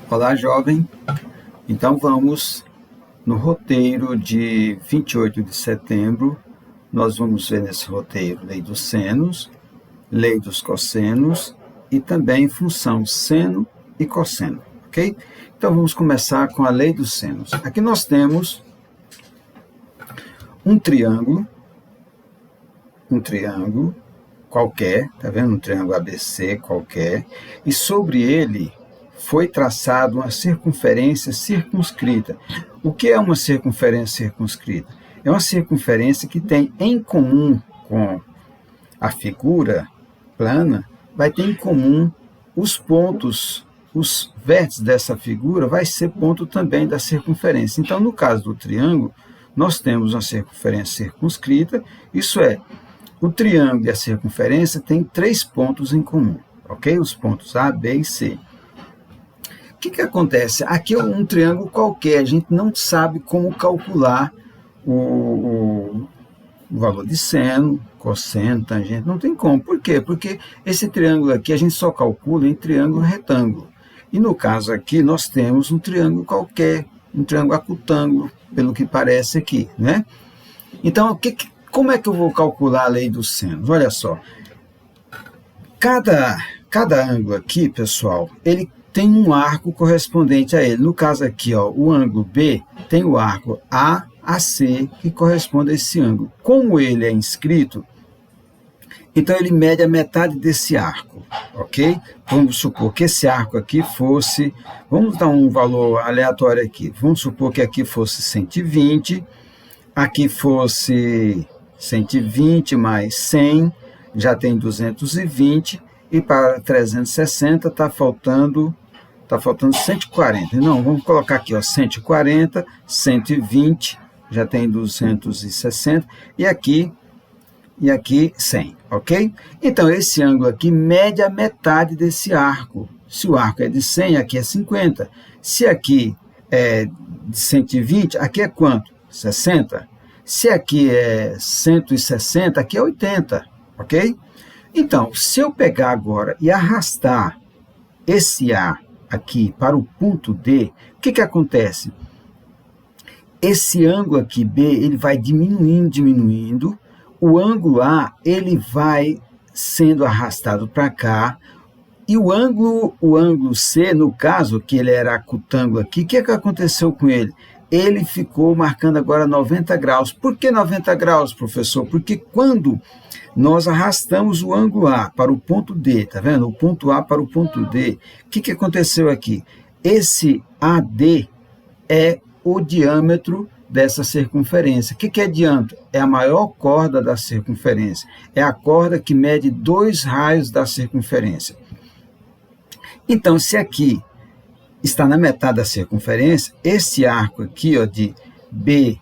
Olá, jovem. Então vamos no roteiro de 28 de setembro. Nós vamos ver nesse roteiro lei dos senos, lei dos cossenos e também função seno e cosseno, ok? Então vamos começar com a lei dos senos. Aqui nós temos um triângulo qualquer, tá vendo? Um triângulo ABC qualquer, e sobre ele foi traçado uma circunferência circunscrita. O que é uma circunferência circunscrita? É uma circunferência que tem em comum com a figura plana, vai ter em comum os pontos, os vértices dessa figura vai ser ponto também da circunferência. Então, no caso do triângulo, nós temos uma circunferência circunscrita, isso é, o triângulo e a circunferência têm 3 pontos em comum, ok? Os pontos A, B e C. O que acontece? Aqui é um triângulo qualquer, a gente não sabe como calcular o valor de seno, cosseno, tangente, não tem como. Por quê? Porque esse triângulo aqui a gente só calcula em triângulo retângulo. E no caso aqui nós temos um triângulo qualquer, um triângulo acutângulo, pelo que parece aqui, né? Então, como é que eu vou calcular a lei dos senos? Olha só, cada ângulo aqui, pessoal, ele tem um arco correspondente a ele. No caso aqui, ó, o ângulo B tem o arco AAC, que corresponde a esse ângulo. Como ele é inscrito, então ele mede a metade desse arco, ok? Vamos supor que esse arco aqui fosse, vamos dar um valor aleatório aqui, vamos supor que aqui fosse 120, aqui fosse 120 mais 100, já tem 220, e para 360 está faltando 140. Não, vamos colocar aqui, ó, 140, 120, já tem 260, e aqui 100, ok? Então, esse ângulo aqui mede a metade desse arco. Se o arco é de 100, aqui é 50. Se aqui é de 120, aqui é quanto? 60. Se aqui é 160, aqui é 80, ok? Então, se eu pegar agora e arrastar esse A aqui para o ponto D, o que acontece? Esse ângulo aqui B, ele vai diminuindo, o ângulo A, ele vai sendo arrastado para cá, e o ângulo C, no caso, que ele era acutângulo aqui, o que aconteceu com ele? Ele ficou marcando agora 90 graus. Por que 90 graus, professor? Porque quando nós arrastamos o ângulo A para o ponto D, tá vendo? O ponto A para o ponto D, o que aconteceu aqui? Esse AD é o diâmetro dessa circunferência. O que é diâmetro? É a maior corda da circunferência. É a corda que mede 2 raios da circunferência. Então, se aqui está na metade da circunferência, esse arco aqui, ó, de BAD,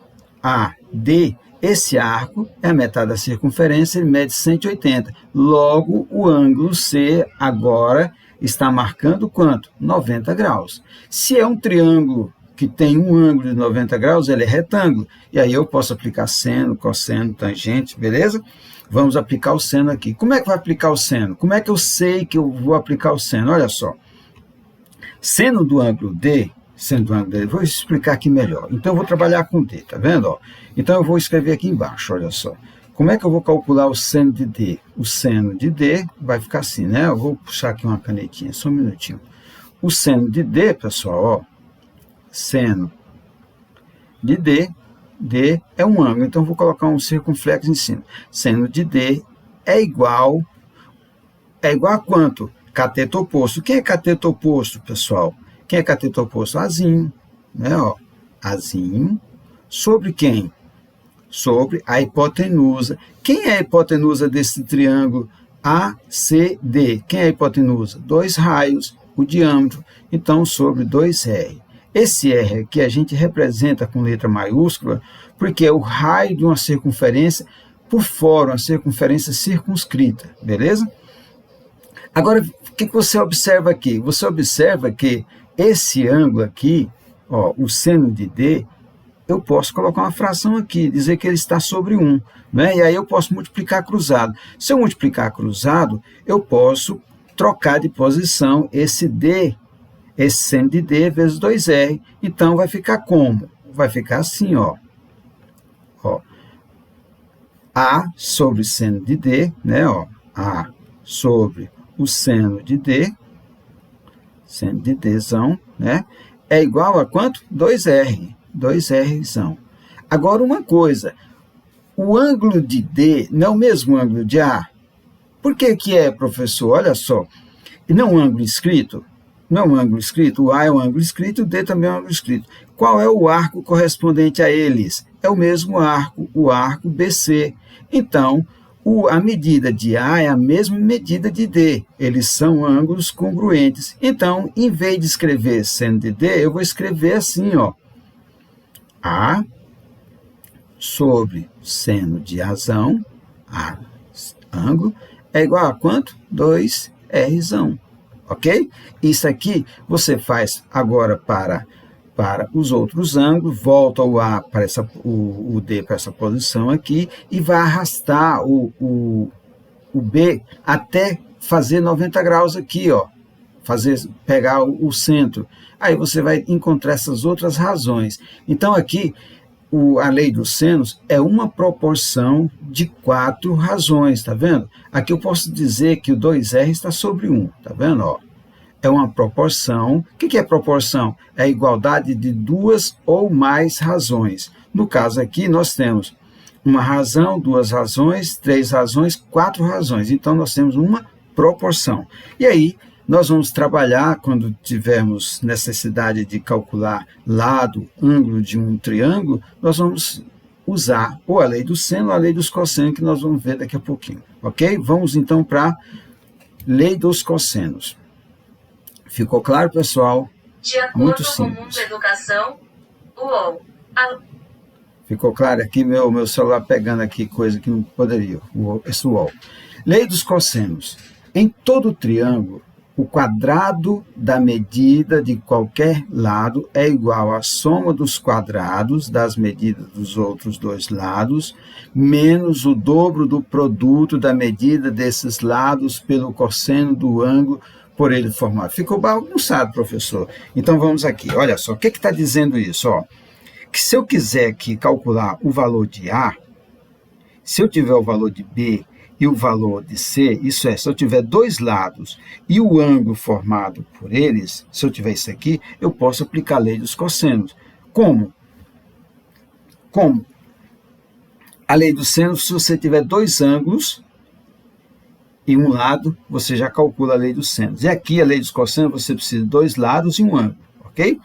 esse arco é a metade da circunferência, ele mede 180. Logo, o ângulo C agora está marcando quanto? 90 graus. Se é um triângulo que tem um ângulo de 90 graus, ele é retângulo. E aí eu posso aplicar seno, cosseno, tangente, beleza? Vamos aplicar o seno aqui. Como é que vai aplicar o seno? Como é que eu sei que eu vou aplicar o seno? Olha só. Seno do ângulo D, vou explicar aqui melhor. Então, eu vou trabalhar com D, tá vendo? Ó? Então, eu vou escrever aqui embaixo, olha só. Como é que eu vou calcular o seno de D? O seno de D vai ficar assim, né? Eu vou puxar aqui uma canetinha, só um minutinho. O seno de D, pessoal, ó, seno de D é um ângulo, então eu vou colocar um circunflexo em cima. Seno de D é igual a quanto? Cateto oposto. Quem é cateto oposto, pessoal? Quem é cateto oposto? Azinho, né? Ó, azinho. Sobre quem? Sobre a hipotenusa. Quem é a hipotenusa desse triângulo ACD? Quem é a hipotenusa? 2 raios, o diâmetro. Então, sobre 2R. Esse R aqui a gente representa com letra maiúscula, porque é o raio de uma circunferência por fora, uma circunferência circunscrita, beleza? Agora, o que você observa aqui? Você observa que esse ângulo aqui, ó, o seno de D, eu posso colocar uma fração aqui, dizer que ele está sobre 1, né? E aí eu posso multiplicar cruzado. Se eu multiplicar cruzado, eu posso trocar de posição esse D esse seno de D vezes 2R. Então, vai ficar como? Vai ficar assim, ó. A sobre seno de D, né, ó. A sobre o seno de D, seno de Dzão, né, é igual a quanto? 2R, 2Rzão. Agora, uma coisa, o ângulo de D não é o mesmo ângulo de A? Por que que é, professor? Olha só, não é um ângulo escrito? Não é um ângulo escrito? O A é um ângulo escrito, o D também é um ângulo escrito. Qual é o arco correspondente a eles? É o mesmo arco, o arco BC. Então, a medida de A é a mesma medida de D. Eles são ângulos congruentes. Então, em vez de escrever seno de D, eu vou escrever assim, ó. A sobre seno de Azão, A, ângulo, é igual a quanto? 2Rzão. Ok? Isso aqui você faz agora para os outros ângulos, volta o A para o D para essa posição aqui e vai arrastar o B até fazer 90 graus aqui, ó. Pegar o centro. Aí você vai encontrar essas outras razões. Então aqui a lei dos senos é uma proporção de 4 razões, tá vendo? Aqui eu posso dizer que o 2R está sobre 1, tá vendo? Ó, é uma proporção. O que é proporção? É a igualdade de 2 ou mais razões. No caso aqui, nós temos uma razão, 2 razões, 3 razões, 4 razões. Então, nós temos uma proporção. E aí, nós vamos trabalhar, quando tivermos necessidade de calcular lado, ângulo de um triângulo, nós vamos usar ou a lei do seno ou a lei dos cossenos, que nós vamos ver daqui a pouquinho, ok? Vamos então para a lei dos cossenos. Ficou claro, pessoal? De acordo muito com simples. o Mundo Educação, UOL. Ficou claro aqui, meu celular pegando aqui coisa que não poderia, esse UOL. Lei dos cossenos. Em todo triângulo, o quadrado da medida de qualquer lado é igual à soma dos quadrados das medidas dos outros dois lados, menos o dobro do produto da medida desses lados pelo cosseno do ângulo por ele formado. Ficou bagunçado, professor. Então, vamos aqui. Olha só, o que está dizendo isso? Ó, que se eu quiser aqui calcular o valor de A, se eu tiver o valor de B e o valor de C, isso é, se eu tiver dois lados e o ângulo formado por eles, se eu tiver isso aqui, eu posso aplicar a lei dos cossenos. Como? Como? A lei dos senos, se você tiver dois ângulos e um lado, você já calcula a lei dos senos. E aqui, a lei dos cossenos, você precisa de dois lados e um ângulo, ok?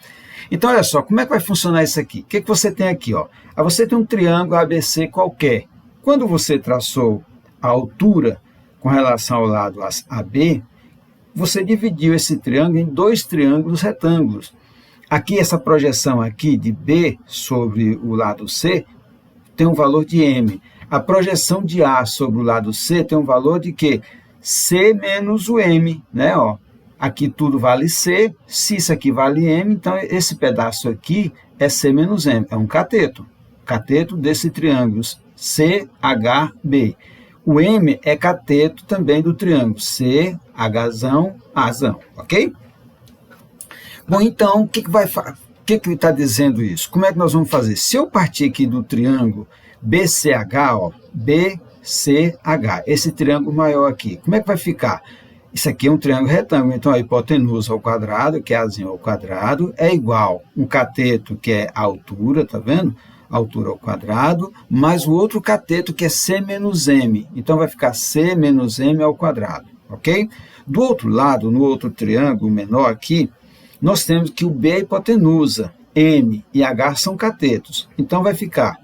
Então, olha só, como é que vai funcionar isso aqui? O que você tem aqui? Ó? Você tem um triângulo ABC qualquer. Quando você traçou a altura com relação ao lado AB, você dividiu esse triângulo em dois triângulos retângulos. Aqui, essa projeção aqui de B sobre o lado C tem um valor de M. A projeção de A sobre o lado C tem um valor de quê? C menos o M, né? Ó, aqui tudo vale C, se isso aqui vale M, então esse pedaço aqui é C menos M, é um cateto. Cateto desse triângulo CHB. O M é cateto também do triângulo CHzão, Azão, ok? Bom, então, o que ele está dizendo isso? Como é que nós vamos fazer? Se eu partir aqui do triângulo BCH, ó, BCH, esse triângulo maior aqui, como é que vai ficar? Isso aqui é um triângulo retângulo, então a hipotenusa ao quadrado, que é Azinho ao quadrado, é igual um cateto, que é a altura, tá vendo? A altura ao quadrado, mais o outro cateto, que é C menos M. Então, vai ficar C menos M ao quadrado, ok? Do outro lado, no outro triângulo menor aqui, nós temos que o B é a hipotenusa, M e H são catetos. Então, vai ficar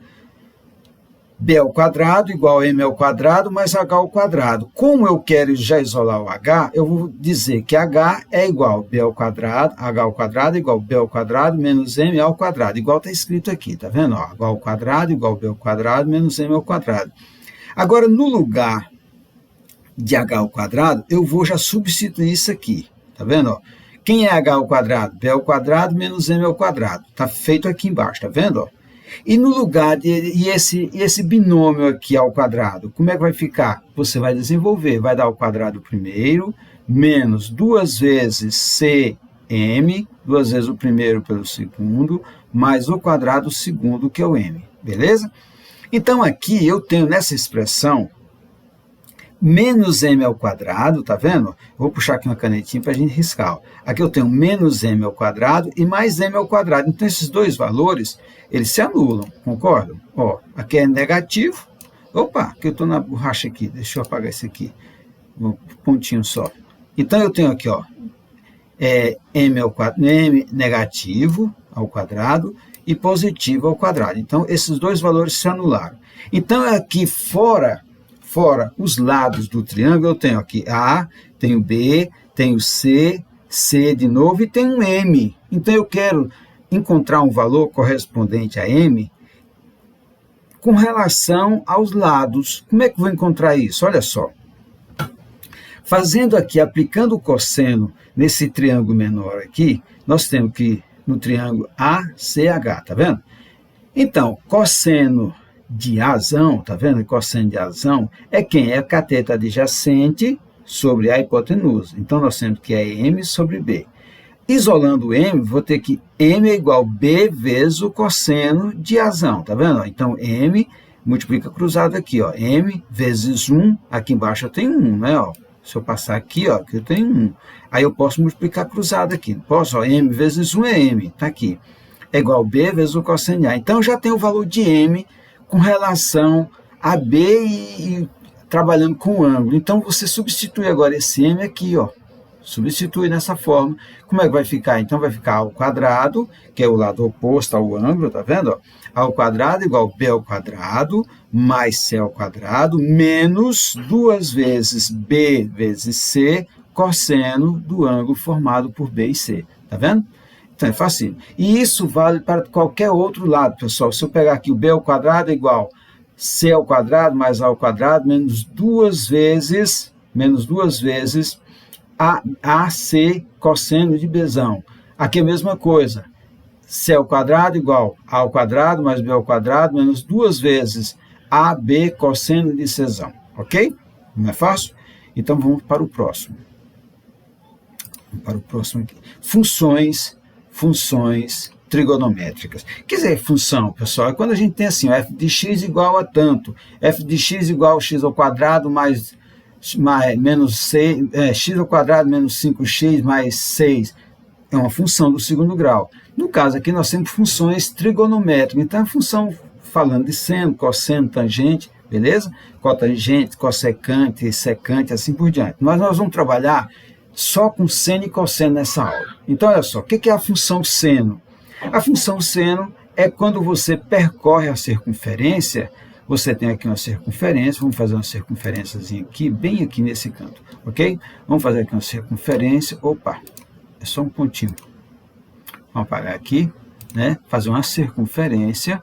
B ao quadrado igual a M ao quadrado mais H ao quadrado. Como eu quero já isolar o H, eu vou dizer que H é igual a B ao quadrado, H ao quadrado igual a B ao quadrado menos M ao quadrado. Igual está escrito aqui, tá vendo? Ó, H ao quadrado igual a B ao quadrado menos M ao quadrado. Agora, no lugar de H ao quadrado, eu vou já substituir isso aqui, tá vendo? Ó, quem é H ao quadrado? B ao quadrado menos M ao quadrado. Está feito aqui embaixo, tá vendo? Ó? E no lugar esse binômio aqui ao quadrado, como é que vai ficar? Você vai desenvolver, vai dar ao quadrado primeiro, menos 2 vezes C m, 2 vezes o primeiro pelo segundo, mais o quadrado do segundo, que é o m, beleza? Então, aqui eu tenho nessa expressão menos m ao quadrado, tá vendo? Vou puxar aqui uma canetinha para a gente riscar. Ó. Aqui eu tenho menos m ao quadrado e mais m ao quadrado. Então, esses dois valores, eles se anulam, concordam? Ó, aqui é negativo. Opa, aqui eu estou na borracha aqui. Deixa eu apagar esse aqui. Um pontinho só. Então, eu tenho aqui, ó, m ao quadrado, m negativo ao quadrado e positivo ao quadrado. Então, esses dois valores se anularam. Então, aqui fora os lados do triângulo, eu tenho aqui A, tenho B, tenho C, C de novo e tenho M. Então, eu quero encontrar um valor correspondente a M com relação aos lados. Como é que eu vou encontrar isso? Olha só. Fazendo aqui, aplicando o cosseno nesse triângulo menor aqui, nós temos que no triângulo ACH, tá vendo? Então, cosseno de Azão, tá vendo? Cosseno de Azão é quem? É a cateto adjacente sobre a hipotenusa. Então, nós temos que é M sobre B. Isolando o M, vou ter que M é igual a B vezes o cosseno de Azão, tá vendo? Então, M multiplica cruzado aqui, ó. M vezes 1, aqui embaixo eu tenho 1, né? Ó. Se eu passar aqui, ó, aqui eu tenho 1. Aí eu posso multiplicar cruzado aqui. Posso, ó, M vezes 1 é M, tá aqui. É igual a B vezes o cosseno de A. Então, eu já tenho o valor de M com relação a B e trabalhando com o ângulo. Então, você substitui agora esse M aqui, ó. Substitui nessa forma. Como é que vai ficar? Então, vai ficar A ao quadrado, que é o lado oposto ao ângulo, tá vendo? Ó? A ao quadrado igual a B ao quadrado, mais C ao quadrado, menos 2 vezes B vezes C, cosseno do ângulo formado por B e C. Tá vendo? Então, é fácil. E isso vale para qualquer outro lado, pessoal. Se eu pegar aqui o B ao quadrado é igual a C ao quadrado mais A ao quadrado, menos duas vezes AC cosseno de Bzão. Aqui é a mesma coisa. C ao quadrado igual a ao quadrado mais B ao quadrado, menos 2 vezes AB cosseno de Czão. Ok? Não é fácil? Então, vamos para o próximo. Vamos para o próximo aqui. Funções trigonométricas. Quer dizer, função, pessoal, é quando a gente tem assim, ó, f de x igual a tanto, f de x igual a x ao quadrado mais menos 6, x ao quadrado menos 5x mais 6, é uma função do segundo grau. No caso aqui, nós temos funções trigonométricas, então a função falando de seno, cosseno, tangente, beleza? Cotangente, cossecante, secante, assim por diante. Mas nós vamos trabalhar só com seno e cosseno nessa aula. Então, olha só, o que é a função seno? A função seno é quando você percorre a circunferência, você tem aqui uma circunferência, vamos fazer uma circunferênciazinha aqui, bem aqui nesse canto, ok? Vamos fazer aqui uma circunferência, opa, é só um pontinho. Vamos apagar aqui, né? Fazer uma circunferência.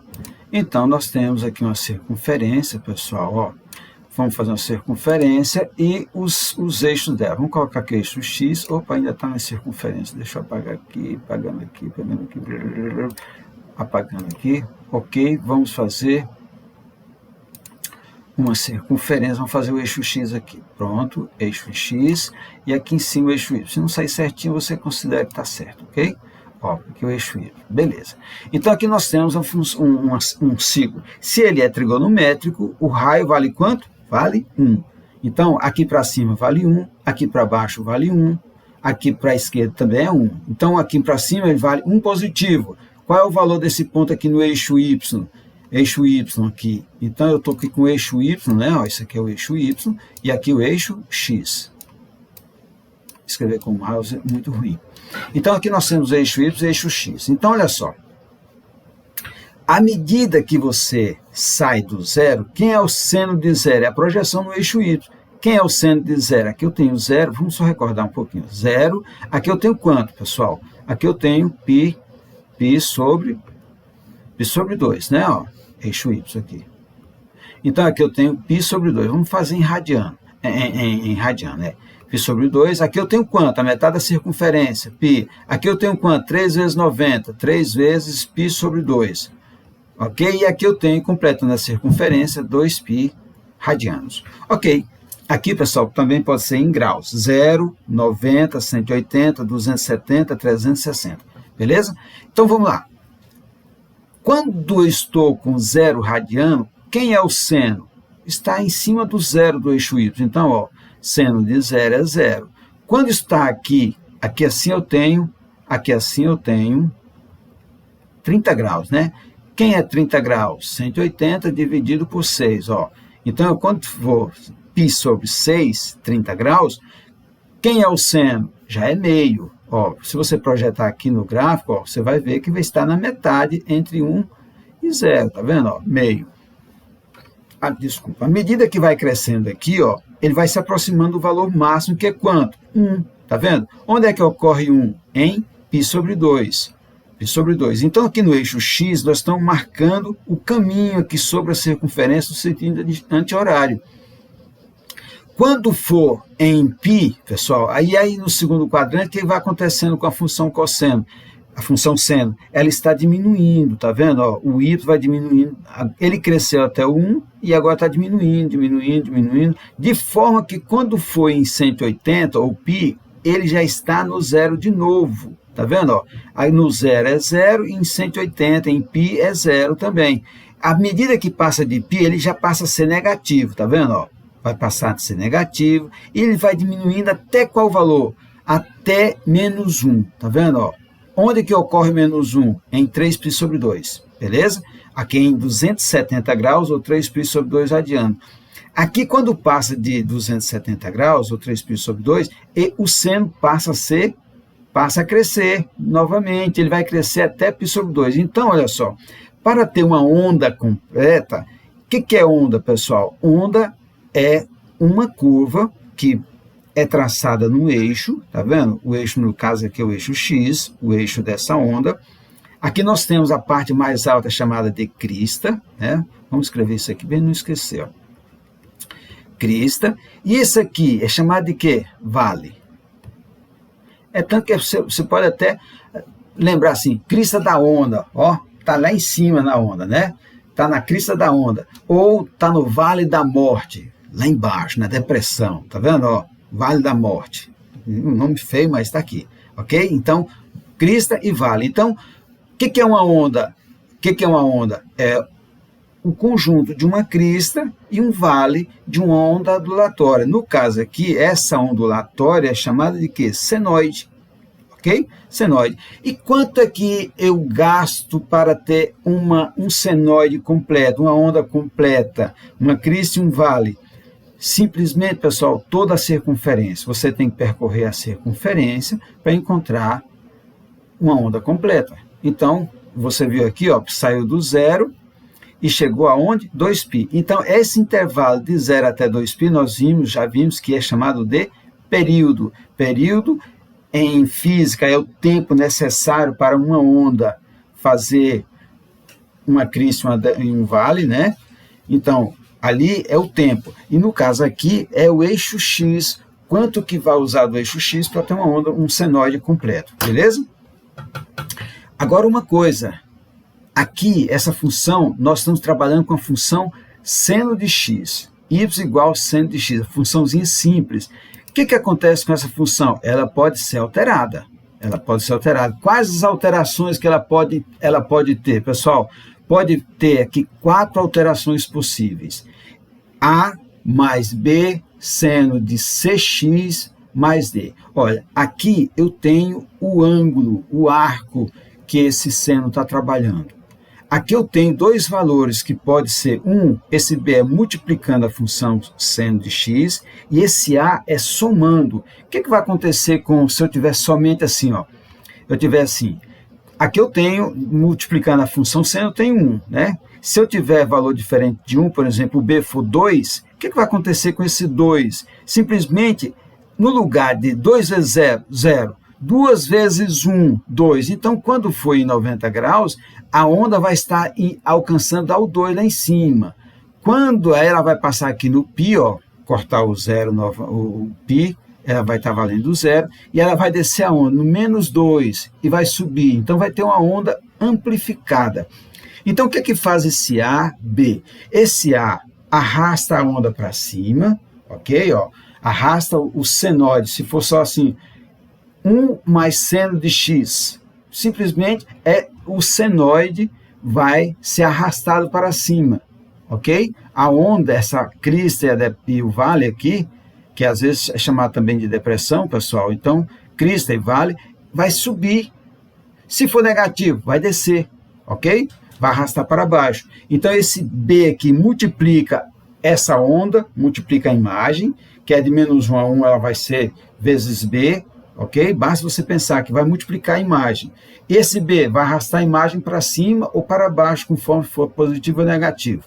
Então, nós temos aqui uma circunferência, pessoal, ó. Vamos fazer uma circunferência e os eixos dela. Vamos colocar aqui o eixo X. Opa, ainda está na circunferência. Deixa eu apagar aqui, apagando aqui, apagando aqui. Ok, vamos fazer uma circunferência. Vamos fazer o eixo X aqui. Pronto, eixo X. E aqui em cima o eixo Y. Se não sair certinho, você considera que está certo, ok? Ó, aqui o eixo Y. Beleza. Então, aqui nós temos um ciclo. Se ele é trigonométrico, o raio vale quanto? Vale 1. Então, aqui para cima vale 1, aqui para baixo vale 1, aqui para a esquerda também é 1. Então, aqui para cima ele vale 1 positivo. Qual é o valor desse ponto aqui no eixo Y? Eixo Y aqui. Então, eu estou aqui com o eixo Y, né? Ó, esse aqui é o eixo Y, e aqui o eixo X. Escrever com mouse é muito ruim. Então, aqui nós temos o eixo Y e o eixo X. Então, olha só. À medida que você sai do zero, quem é o seno de zero? É a projeção no eixo Y. Quem é o seno de zero? Aqui eu tenho zero, vamos só recordar um pouquinho. Zero, aqui eu tenho quanto, pessoal? Aqui eu tenho π sobre 2, né? Ó, eixo Y aqui. Então, aqui eu tenho π sobre 2. Vamos fazer em radiano. Em radiano, né? Π sobre 2. Aqui eu tenho quanto? A metade da circunferência, π. Aqui eu tenho quanto? 3 vezes 90. 3 vezes π sobre 2. Ok? E aqui eu tenho, completando a circunferência, 2π radianos. Ok. Aqui, pessoal, também pode ser em graus. 0, 90, 180, 270, 360. Beleza? Então, vamos lá. Quando eu estou com 0 radiano, quem é o seno? Está em cima do zero do eixo Y. Então, ó, seno de 0 é 0. Quando está aqui assim eu tenho, aqui assim eu tenho 30 graus, né? Quem é 30 graus? 180 dividido por 6, ó. Então, quando for π sobre 6, 30 graus, quem é o seno? Já é meio. Ó, se você projetar aqui no gráfico, ó, você vai ver que vai estar na metade entre 1 e 0, tá vendo? Ó, meio. Desculpa. À medida que vai crescendo aqui, ó, ele vai se aproximando do valor máximo, que é quanto? 1, tá vendo? Onde é que ocorre 1? Em π sobre 2. Π sobre 2. Então, aqui no eixo X, nós estamos marcando o caminho aqui sobre a circunferência no sentido anti-horário. Quando for em π, pessoal, aí no segundo quadrante, o que vai acontecendo com a função cosseno? A função seno, ela está diminuindo, tá vendo? Ó, o y vai diminuindo, ele cresceu até o 1 e agora está diminuindo, de forma que quando for em 180, ou π, ele já está no zero de novo, tá vendo? Ó, aí no 0 é 0 e em 180, em π é 0 também. À medida que passa de π, ele já passa a ser negativo, tá vendo? Ó, vai passar a ser negativo e ele vai diminuindo até qual valor? Até menos 1, tá vendo? Ó? Onde que ocorre menos 1? Em 3π sobre 2, beleza? Aqui em 270 graus ou 3π sobre 2 radiano. Aqui, quando passa de 270 graus ou 3π sobre 2, o seno passa a crescer novamente, ele vai crescer até π sobre 2. Então, olha só, para ter uma onda completa, o que é onda, pessoal? Onda é uma curva que é traçada no eixo, tá vendo? O eixo, no caso aqui, é o eixo X, o eixo dessa onda. Aqui nós temos a parte mais alta chamada de crista, né? Vamos escrever isso aqui bem não esquecer, ó. Crista. E isso aqui é chamado de quê? Vale. É tanto que você pode até lembrar assim, crista da onda, ó, tá lá em cima na onda, né? Tá na crista da onda. Ou tá no vale da morte, lá embaixo, na depressão, tá vendo, ó? Vale da Morte. Um nome feio, mas está aqui. Ok? Então, crista e vale. Então, o que é uma onda? O que é uma onda? É o conjunto de uma crista e um vale de uma onda ondulatória. No caso aqui, essa ondulatória é chamada de quê? Senoide. Ok? Senoide. E quanto é que eu gasto para ter um senoide completo, uma onda completa, uma crista e um vale? Simplesmente, pessoal, toda a circunferência. Você tem que percorrer a circunferência para encontrar uma onda completa. Então, você viu aqui, ó, saiu do zero e chegou aonde? 2π. Então, esse intervalo de 0 até 2π, nós já vimos que é chamado de período. Período, em física, é o tempo necessário para uma onda fazer uma crista e um vale, né? Então, ali é o tempo. E no caso aqui é o eixo X. Quanto que vai usar do eixo X para ter uma onda, um senoide completo. Beleza? Agora uma coisa. Aqui, essa função, nós estamos trabalhando com a função seno de x. Y igual seno de x. A funçãozinha simples. O que acontece com essa função? Ela pode ser alterada. Ela pode ser alterada. Quais as alterações que ela pode ter, pessoal? Pode ter aqui 4 alterações possíveis. A mais B, seno de CX mais D. Olha, aqui eu tenho o ângulo, o arco que esse seno está trabalhando. Aqui eu tenho dois valores que pode ser esse B é multiplicando a função seno de x, e esse A é somando. O que vai acontecer se eu tiver somente assim, ó? Eu tiver assim, aqui eu tenho, multiplicando a função seno, eu tenho 1, né? Se eu tiver valor diferente de 1, por exemplo, o B for 2, o que vai acontecer com esse 2? Simplesmente, no lugar de 2 vezes 0, 0, 2 vezes 1, 2. Então, quando for em 90 graus, a onda vai estar alcançando ao 2 lá em cima. Quando ela vai passar aqui no π, ó, cortar o 0, o π, ela vai estar valendo 0, e ela vai descer a onda no menos 2 e vai subir. Então, vai ter uma onda amplificada. Então, o que faz esse A, B? Esse A arrasta a onda para cima, ok? Ó, arrasta o senoide, se for só assim, 1 mais seno de x, simplesmente o senoide vai ser arrastado para cima, ok? A onda, essa crista e o vale aqui, que às vezes é chamado também de depressão, pessoal, então, crista e vale, vai subir. Se for negativo, vai descer, ok? Vai arrastar para baixo. Então, esse B aqui multiplica essa onda, multiplica a imagem, que é de menos 1 a 1, ela vai ser vezes B, ok? Basta você pensar que vai multiplicar a imagem. Esse B vai arrastar a imagem para cima ou para baixo, conforme for positivo ou negativo.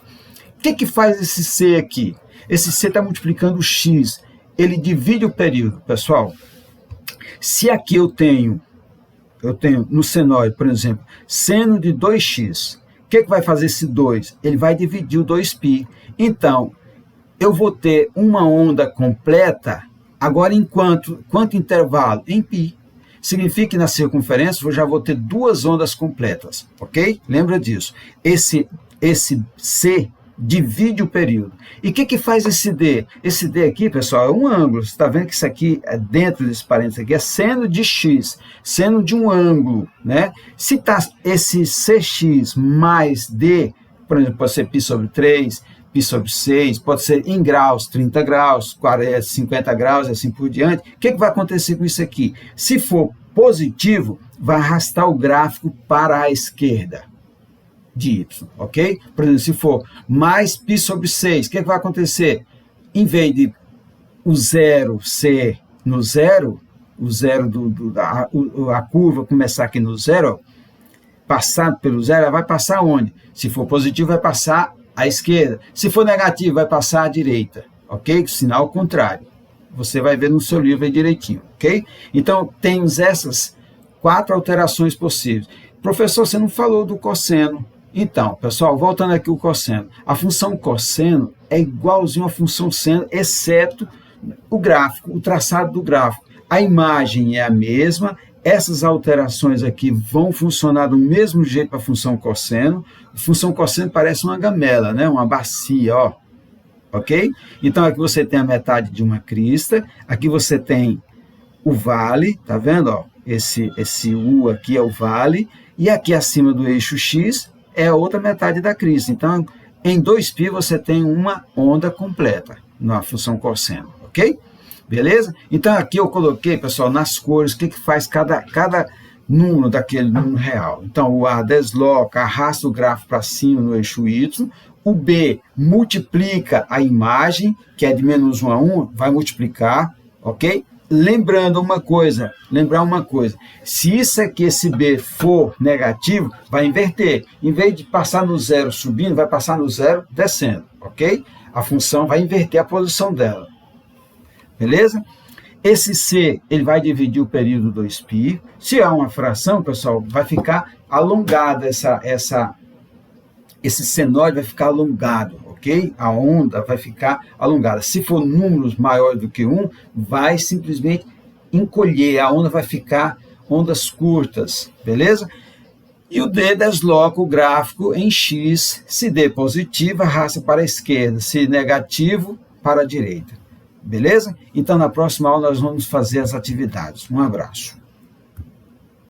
O que faz esse C aqui? Esse C está multiplicando o X. Ele divide o período, pessoal. Se aqui eu tenho no senoide, por exemplo, seno de 2x, o que vai fazer esse 2? Ele vai dividir o 2π. Então, eu vou ter uma onda completa, agora em quanto intervalo? Em π. Significa que na circunferência eu já vou ter 2 ondas completas, ok? Lembra disso. Esse C divide o período. E o que faz esse D? Esse D aqui, pessoal, é um ângulo. Você está vendo que isso aqui, dentro desse parênteses aqui, é seno de x, seno de um ângulo, né? Se está esse CX mais D, por exemplo, pode ser π sobre 3, π sobre 6, pode ser em graus, 30 graus, 40, 50 graus, assim por diante. O que vai acontecer com isso aqui? Se for positivo, vai arrastar o gráfico para a esquerda de y, ok? Por exemplo, se for mais π sobre 6, o que vai acontecer? Em vez de o zero ser no zero, o zero a curva começar aqui no zero, passar pelo zero, ela vai passar onde? Se for positivo, vai passar à esquerda. Se for negativo, vai passar à direita, ok? Sinal contrário. Você vai ver no seu livro aí direitinho, ok? Então, temos essas 4 alterações possíveis. Professor, você não falou do cosseno. Então, pessoal, voltando aqui o cosseno. A função cosseno é igualzinho à função seno, exceto o gráfico, o traçado do gráfico. A imagem é a mesma, essas alterações aqui vão funcionar do mesmo jeito para a função cosseno. A função cosseno parece uma gamela, né? Uma bacia, ó. Ok? Então, aqui você tem a metade de uma crista, aqui você tem o vale, tá vendo? Ó? Esse U aqui é o vale, e aqui acima do eixo X é a outra metade da crista. Então, em 2π você tem uma onda completa na função cosseno, ok? Beleza? Então, aqui eu coloquei, pessoal, nas cores, o que faz cada número daquele número real. Então, o A desloca, arrasta o gráfico para cima no eixo Y, o B multiplica a imagem, que é de menos 1 a 1, vai multiplicar, ok? Lembrar uma coisa, se isso aqui, esse B for negativo, vai inverter. Em vez de passar no zero subindo, vai passar no zero descendo, ok? A função vai inverter a posição dela. Beleza? Esse C, ele vai dividir o período 2π. Se há uma fração, pessoal, vai ficar alongada esse senoide vai ficar alongado, ok? A onda vai ficar alongada. Se for números maiores do que 1, vai simplesmente encolher, a onda vai ficar ondas curtas, beleza? E o D desloca o gráfico em X, se D positivo, arrasta para a esquerda, se negativo, para a direita. Beleza? Então, na próxima aula, nós vamos fazer as atividades. Um abraço.